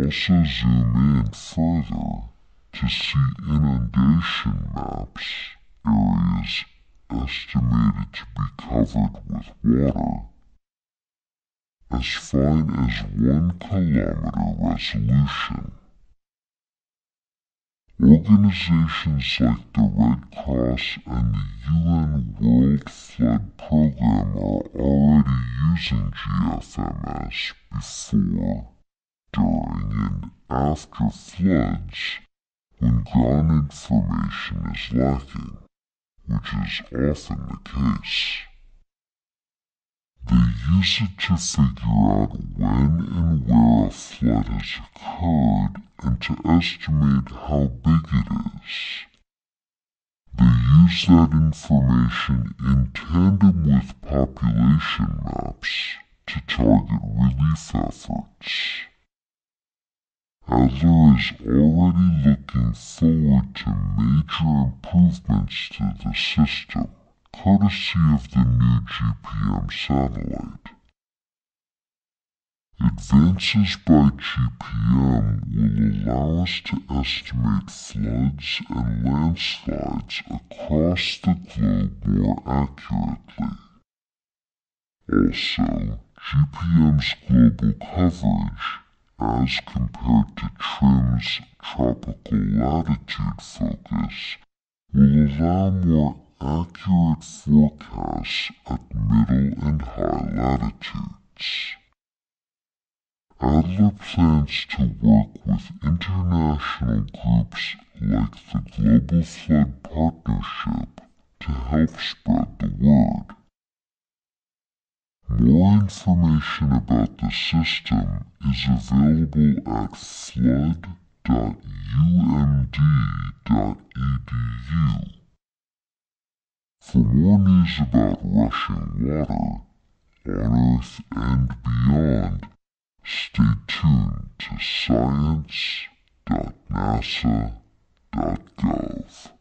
Also zoom in further to see inundation maps, areas estimated to be covered with water, as fine as 1 kilometer resolution. Organizations like the Red Cross and the UN World Flood Program are already using GFMS before, during, and after floods when ground information is lacking, which is often the case. They use it to figure out when and where a flood has occurred and to estimate how big it is. They use that information in tandem with population maps to target relief efforts. Adler is already looking forward to major improvements to the system, courtesy of the new GPM satellite. Advances by GPM will allow us to estimate floods and landslides across the globe more accurately. Also, GPM's global coverage, as compared to TRM's tropical latitude focus, will allow more accurate forecasts at middle and high latitudes. Adler plans to work with international groups like the Global Flood Partnership to help spread the word. More information about the system is available at flood.umd.edu. For more news about rushing water, on Earth and beyond, stay tuned to science.nasa.gov.